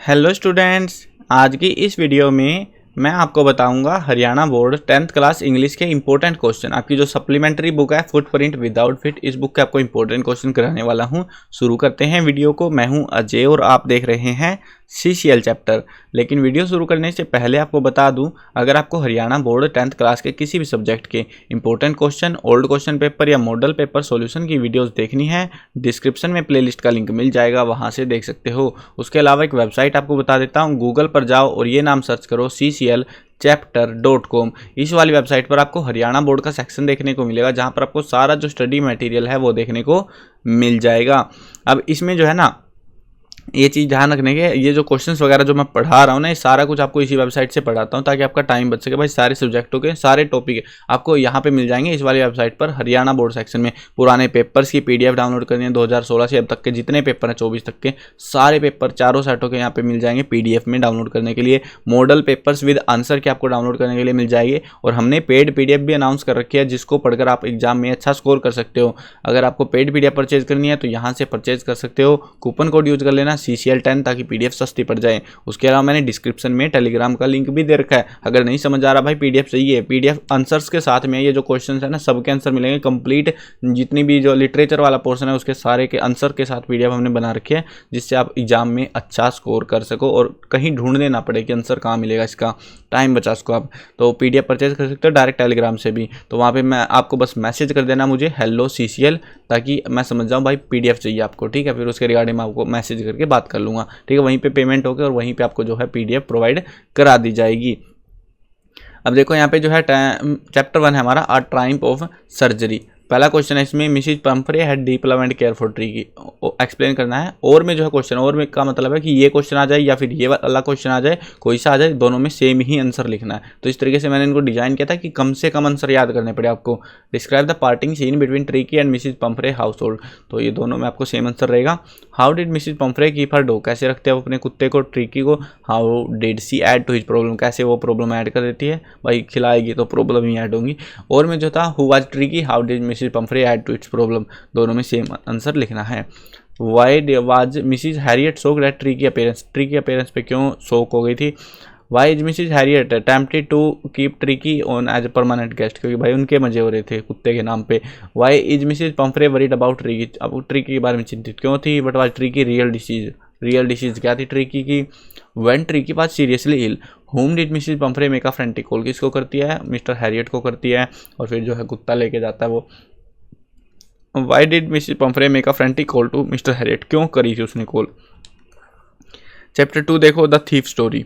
Hello students, आज की इस वीडियो में मैं आपको बताऊंगा Haryana board 10th class English के इंपॉर्टेंट क्वेश्चन। आपकी जो सप्लीमेंट्री बुक है फुटप्रिंट विदाउट फिट, इस बुक के आपको इंपॉर्टेंट क्वेश्चन कराने वाला हूं। शुरू करते हैं वीडियो को। मैं हूं अजय और आप देख रहे हैं CCL चैप्टर। लेकिन वीडियो शुरू करने से पहले आपको बता दूं, अगर आपको हरियाणा बोर्ड 10th क्लास के किसी भी सब्जेक्ट के important question, old question paper या मॉडल पेपर सॉल्यूशन की वीडियोस देखनी है, डिस्क्रिप्शन में प्लेलिस्ट का लिंक मिल जाएगा, वहां से देख सकते हो। उसके अलावा एक वेबसाइट आपको बता देता हूँ, गूगल पर जाओ और ये नाम सर्च करो CCLchapter.com। इस वाली वेबसाइट पर आपको हरियाणा बोर्ड का सेक्शन देखने को मिलेगा, जहां पर आपको सारा जो स्टडी मटेरियल है वो देखने को मिल जाएगा। अब इसमें जो है ना, ये चीज़ ध्यान रखने के, ये जो क्वेश्चंस वगैरह जो मैं पढ़ा रहा हूँ ना, ये सारा कुछ आपको इसी वेबसाइट से पढ़ाता हूँ ताकि आपका टाइम बच सके। भाई सारे सब्जेक्टों के सारे टॉपिक आपको यहाँ पे मिल जाएंगे इस वाली वेबसाइट पर। हरियाणा बोर्ड सेक्शन में पुराने पेपर्स की PDF डाउनलोड करनी है, 2016 से अब तक के जितने पेपर हैं 24 तक के सारे पेपर चारों सेटों के यहाँ पे मिल जाएंगे PDF में डाउनलोड करने के लिए। मॉडल पेपर्स विद आंसर के आपको डाउनलोड करने के लिए मिल जाएंगे। और हमने पेड PDF भी अनाउंस कर रखी है, जिसको पढ़कर आप एग्जाम में अच्छा स्कोर कर सकते हो। अगर आपको पेड PDF परचेज करनी है तो यहाँ से परचेज कर सकते हो। कूपन कोड यूज कर लेना CCL10 ताकि PDF सस्ती पड़ जाए। उसके अलावा मैंने डिस्क्रिप्शन में टेलीग्राम का लिंक भी दे रखा है। अगर नहीं समझ आ रहा भाई PDF चाहिए, PDF आंसर्स के साथ में ये जो क्वेश्चंस है ना, सबके आंसर मिलेंगे कंप्लीट। जितनी भी जो लिटरेचर वाला पोर्शन है उसके सारे के आंसर के साथ PDF हमने बना रखे हैं, जिससे आप एग्जाम में अच्छा स्कोर कर सको और कहीं ढूंढने ना पड़े कि आंसर कहाँ मिलेगा। इसका टाइम बचा सको आप। तो PDF परचेज कर सकते हो डायरेक्ट टेलीग्राम से भी। तो वहाँ पे मैं आपको बस मैसेज कर देना मुझे हेलो CCL, ताकि मैं समझ जाऊँ भाई PDF चाहिए आपको। ठीक है, फिर उसके रिगार्डिंग मैं आपको मैसेज करके बात कर लूँगा। ठीक है, वहीं पे पेमेंट होकर और वहीं पे आपको जो है PDF प्रोवाइड करा दी जाएगी। अब देखो यहाँ पे जो है चैप्टर 1 है हमारा अ ट्रायम्फ ऑफ सर्जरी। पहला क्वेश्चन है इसमें, Mrs Pomfrey had deep love and care for tree की एक्सप्लेन करना है। और में जो है क्वेश्चन, और में का मतलब है कि ये क्वेश्चन आ जाए या फिर ये वाला क्वेश्चन आ जाए, कोई सा आ जाए, दोनों में सेम ही आंसर लिखना है। तो इस तरीके से मैंने इनको डिजाइन किया था कि कम से कम आंसर याद करने पड़े आपको। Describe the parting scene between Tricki and Mrs Pumphrey household. तो ये दोनों में आपको सेम आंसर रहेगा। How did Mrs Pumphrey keep her dog, कैसे रखते हैं अपने कुत्ते को ट्रीकी को। How did she add to his problem, कैसे वो प्रॉब्लम ऐड कर देती है, भाई खिलाएगी तो प्रॉब्लम ही ऐड होंगी। और में जो था who was Tricki, how did Mrs Pumphrey add to its problem, दोनों में सेम आंसर लिखना है। Why was Mrs Harriet shocked at Tricki appearance, Tricki appearance पे क्यों शॉक हो गई थी। Why is Mrs Harriet tempted to keep Tricki on as a permanent guest, क्योंकि भाई उनके मजे हो रहे थे कुत्ते के नाम पे। Why is Mrs Pumphrey worried about Tricki, अब ट्रीकी के बारे में चिंतित क्यों थी। But was Tricki real disease, real disease क्या थी ट्रीकी की। When Tricki was seriously ill, whom did Mrs Pumphrey make a frantic call, किसको करती है, मिस्टर हैरियट को करती है। और फिर जो है कुत्ता लेके जाता है वो। Why did Mrs Pumphrey make a frantic call to Mr Herriot, क्यों करी थी उसने कॉल। चैप्टर 2 देखो, the thief story.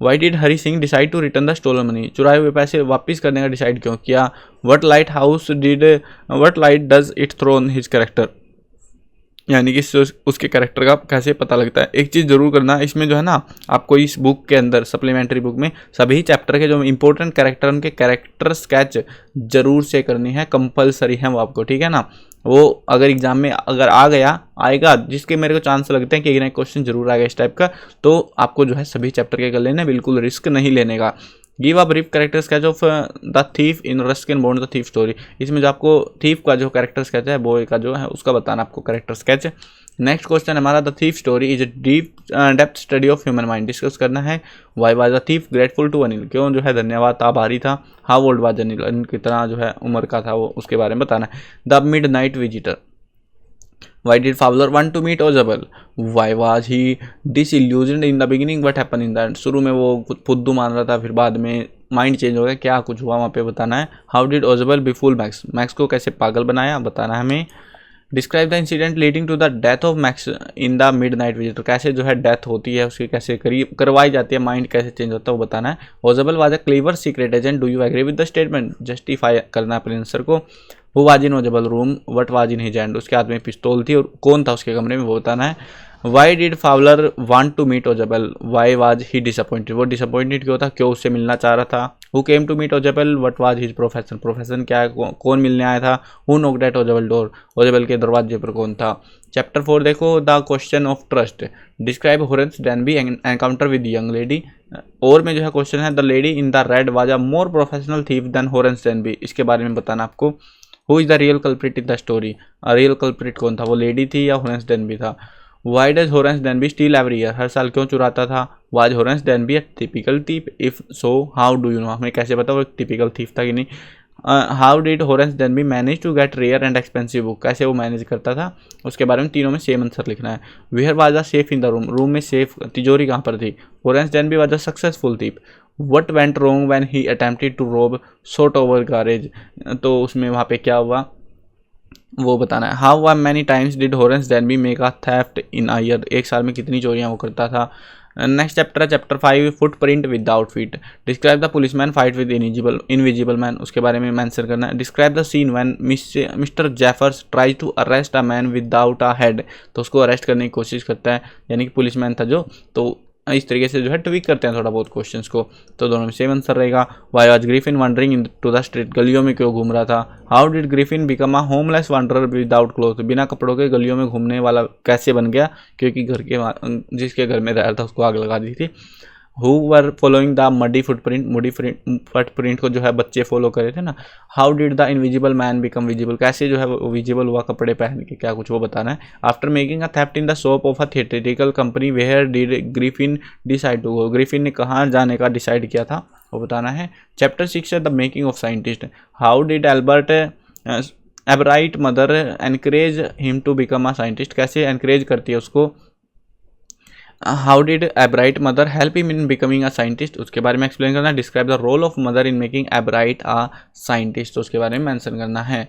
Why did Hari Singh decide to return the stolen money, चुराए हुए पैसे वापस करने का डिसाइड क्यों किया। What light does it throw on his character, यानी कि उसके कैरेक्टर का कैसे पता लगता है। एक चीज़ जरूर करना, इसमें जो है ना, आपको इस बुक के अंदर सप्लीमेंट्री बुक में सभी चैप्टर के जो इंपॉर्टेंट कैरेक्टर, उनके कैरेक्टर स्केच जरूर से करनी है, कंपलसरी है वो आपको। ठीक है ना, वो अगर एग्जाम में अगर आएगा, जिसके मेरे को चांस लगते हैं कि एक क्वेश्चन जरूर आएगा इस टाइप का, तो आपको जो है सभी चैप्टर के कर लेना, बिल्कुल रिस्क नहीं लेने का। Give a brief character sketch of the thief in Ruskin bond the thief story, इसमें जो आपको थीफ का जो कैरेक्टर स्केच है, बॉय का जो है उसका बताना आपको कैरेक्टर स्केच। नेक्स्ट क्वेश्चन हमारा, the thief story is depth study of human mind, discuss करना है। Why was the thief grateful to Anil, क्यों जो है धन्यवाद था, आभारी था। How old was Anil, Anil कितना जो है उम्र का था वो, उसके बारे में बताना है। The midnight visitor, Why did Fowler want to meet Ozabal? Why was he disillusioned in the beginning? What happened in the end? शुरू में वो फुद्दू मान रहा था, फिर बाद में माइंड चेंज हो गया, क्या कुछ हुआ वहाँ पे बताना है। How did Ozabal befool Max? Max को कैसे पागल बनाया बताना है हमें। Describe the incident leading to the death of Max in the midnight visitor, कैसे जो है डेथ होती है उसकी, कैसे करवाई जाती है, माइंड कैसे चेंज होता है वो बताना है। Ausable was a clever secret agent, do you agree with the statement, justify करना है अपने आंसर को। वो was in Ausable room, what was in his hand, उसके हाथ में पिस्तौल थी और कौन था उसके कमरे में वो बताना है। Why did Fowler want to meet Ausable, why was he disappointed, वो डिसअपॉइंटेड क्यों था, क्यों उससे मिलना चाह रहा था। Who came to meet Ausable, what was his profession, profession क्या है, कौन मिलने आया था। Who knocked at Ausable door, Ausable के दरवाजे पर कौन था। चैप्टर 4 देखो, the question of trust. Describe Horace Danby encounter with young lady. और में जो है क्वेश्चन है, the lady in the red was a more professional thief than Horace Danby, इसके बारे में बताना आपको। Who is the real culprit in the story, real culprit कौन था, वो लेडी थी या होरेंस डेनबी था। Why does Horace Danby steal every year, हर साल क्यों चुराता था? Was Horace Danby a typical thief, if so how do you know, हमें कैसे पता वो टिपिकल थीफ था कि नहीं? How did Horace Danby manage to get rare and expensive book, कैसे वो मैनेज करता था? उसके बारे में तीनों में सेम आंसर लिखना है। Where was the safe in the room, room में सेफ तिजोरी कहाँ पर थी? Horace Danby was a successful thief. What went wrong when he attempted to rob short over garage, तो उसमें वहाँ पे क्या हुआ वो बताना है। How many times did Horace Danby make a theft in a year, एक साल में कितनी चोरियां वो करता था? नेक्स्ट चैप्टर है chapter 5 footprint without feet. Describe the policeman fight with invisible man, उसके बारे में मेंशन करना है। Describe the scene when Mr Jeffers try to arrest a man without a head, तो उसको अरेस्ट करने की कोशिश करता है, यानी कि पुलिसमैन था जो, तो इस तरीके से जो है ट्विक करते हैं थोड़ा बहुत क्वेश्चंस को, तो दोनों में सेम आंसर रहेगा। Why was Griffin wandering into the street, गलियों में क्यों घूम रहा था? How did Griffin become a homeless wanderer without cloth, बिना कपड़ों के गलियों में घूमने वाला कैसे बन गया? क्योंकि घर के जिसके घर में रह रहा था उसको आग लगा दी थी। Who were following the muddy footprint को जो है बच्चे फॉलो करे थे ना। How did the invisible man become visible, कैसे जो है वो विजिबल हुआ कपड़े पहन के, क्या कुछ वो बताना है। After making a theft in the shop of a theatrical company where did Griffin decide to go, Griffin ने कहाँ जाने का डिसाइड किया था वो बताना है। चैप्टर 6 है the making of scientist. How did Albert Ebright mother encourage him to become a scientist, कैसे एनकरेज करती है उसको? How did Ebright mother help him in becoming a scientist, उसके बारे में एक्सप्लेन करना है। Describe the role of mother in making Ebright a scientist, तो उसके बारे में मेंशन करना है।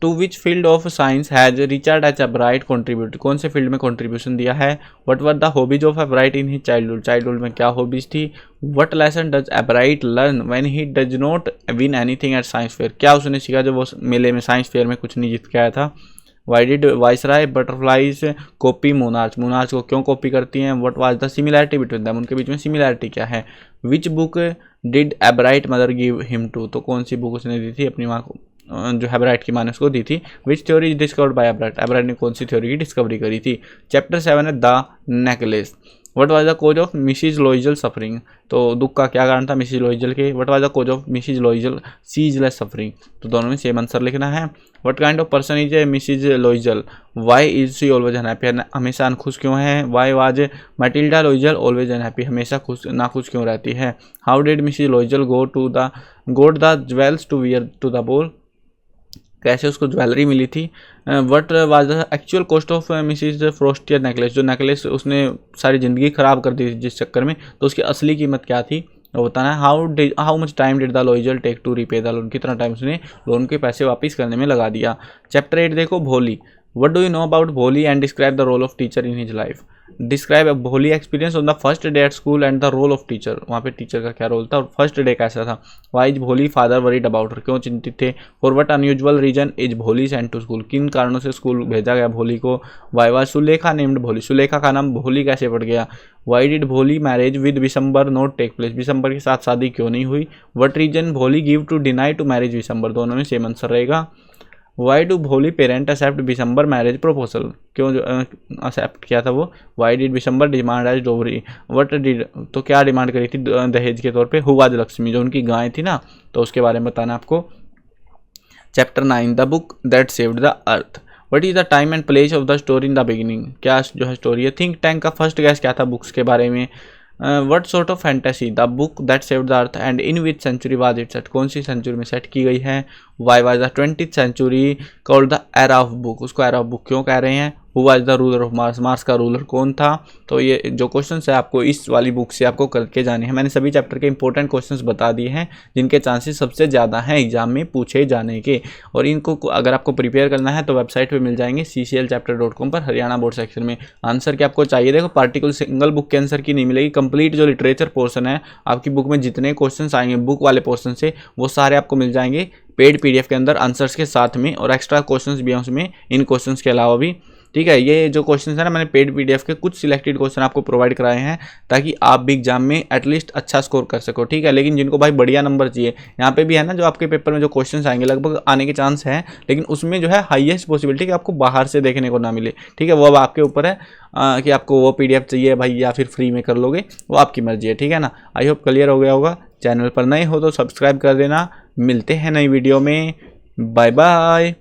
To which field of science has Richard H Ebright contribute, कौन से फील्ड में कॉन्ट्रीब्यूशन दिया है? What were the hobbies of Ebright in his childhood, childhood में क्या हॉबीज थी? What lesson does Ebright learn when he does not win anything at science fair, क्या उसने सीखा जब वो मेले में साइंस फेयर में कुछ नहीं जीत के आया था? Why did viceroy butterflies copy monarch, monarch को क्यों कॉपी करती हैं? What was the similarity between them, उनके बीच में सिमिलैरिटी क्या है? Which book did Ebright mother give him to, तो कौन सी बुक उसने दी थी अपनी माँ को, जो एबराइट की माँ ने उसको दी थी? Which theory is discovered by Ebright, Ebright ने कौन सी थ्योरी की डिस्कवरी करी थी? चैप्टर 7 है the necklace. What was the cause of Mrs Loisel suffering, तो दुख का क्या कारण था मिसिज लोइजल के? What was the cause of Mrs Loisel ceaseless suffering, तो दोनों में सेम आंसर लिखना है। What kind of person is a Mrs Loisel, why is she always unhappy, हमेशा अनखुश क्यों है? Why was Matilda Loisel always unhappy, हमेशा खुश नाखुश क्यों रहती है? How did Mrs Loisel got the jewels to wear to the ball, कैसे उसको ज्वेलरी मिली थी? What was the actual cost of Mrs Forestier necklace, जो नेकलेस उसने सारी ज़िंदगी ख़राब कर दी थी जिस चक्कर में, तो उसकी असली कीमत क्या थी वो बताना है। How much time did the Loisel take to repay the loan, कितना टाइम उसने लोन के पैसे वापस करने में लगा दिया। चैप्टर 8 देखो Bholi. What do you know about Bholi and describe the role of teacher in his life, describe Bholi experience on the first day at school and the role of teacher, वहाँ पे टीचर का क्या रोल था और फर्स्ट डे कैसा था? Why is Bholi father worried about her, क्यों चिंतित थे? For what unusual reason is Bholi sent to school, किन कारणों से स्कूल भेजा गया भोली को? वाई वाज सुलेखा नेम्ड भोली, सुलेखा का नाम भोली कैसे पड़ गया? Why did Bholi marriage with Bishamber not take place, Bishamber के साथ शादी क्यों नहीं हुई? What reason Bholi give to deny to marriage Bishamber, दोनों में सेम आंसर रहेगा। Why do Bholi parent accept Bishamber marriage proposal, क्यों एक्सेप्ट किया था वो? Why did Bishamber demand as dowry, what did, तो क्या डिमांड करी थी दहेज के तौर पे? हु वाज लक्ष्मी, जो उनकी गाय थी ना, तो उसके बारे में बताना आपको। Chapter 9 the book that saved the earth. What is the time and place of the story in the beginning, क्या जो है स्टोरी है? थिंक टैंक का फर्स्ट गैस क्या था बुक्स के बारे में? What sort of fantasy the book that saved the earth and in which century was it set, कौन सी सेंचुरी में सेट की गई है? Why was the 20th century called the era of book, उसको एरा ऑफ बुक क्यों कह रहे हैं? Who was the ruler of Mars, Mars का रूलर कौन था? तो ये जो क्वेश्चंस है आपको इस वाली बुक से आपको करके जाने हैं। मैंने सभी चैप्टर के इंपॉर्टेंट क्वेश्चंस बता दिए हैं जिनके चांसेस सबसे ज़्यादा हैं एग्जाम में पूछे जाने के, और इनको अगर आपको प्रिपेयर करना है तो वेबसाइट पे मिल जाएंगे cclchapter.com पर, हरियाणा बोर्ड सेक्शन में। आंसर क्या आपको चाहिए, देखो पार्टिकुलर सिंगल बुक के आंसर की नहीं मिलेगी, कंप्लीट जो लिटरेचर पोर्सन है आपकी बुक में जितने क्वेश्चन आएंगे बुक वाले पोर्सन से वो सारे आपको मिल जाएंगे पेड पीडीएफ के अंदर आंसर्स के साथ में, और एक्स्ट्रा क्वेश्चंस भी हैं उसमें इन क्वेश्चंस के अलावा भी। ठीक है, ये जो क्वेश्चंस है ना, मैंने पेड पीडीएफ के कुछ सिलेक्टेड क्वेश्चन आपको प्रोवाइड कराए हैं ताकि आप भी एग्जाम में एटलीस्ट अच्छा स्कोर कर सको। ठीक है, लेकिन जिनको भाई बढ़िया नंबर चाहिए, यहाँ पे भी है ना जो आपके पेपर में जो क्वेश्चंस आएंगे लगभग आने के चांस हैं, लेकिन उसमें जो है हाईएस्ट पॉसिबिलिटी कि आपको बाहर से देखने को ना मिले। ठीक है, वो अब आपके ऊपर है कि आपको वो पीडीएफ चाहिए भाई या फिर फ्री में कर लोगे, वो आपकी मर्जी है। ठीक है ना, आई होप क्लियर हो गया होगा। चैनल पर नए हो तो सब्सक्राइब कर देना। मिलते हैं नई वीडियो में, बाय बाय।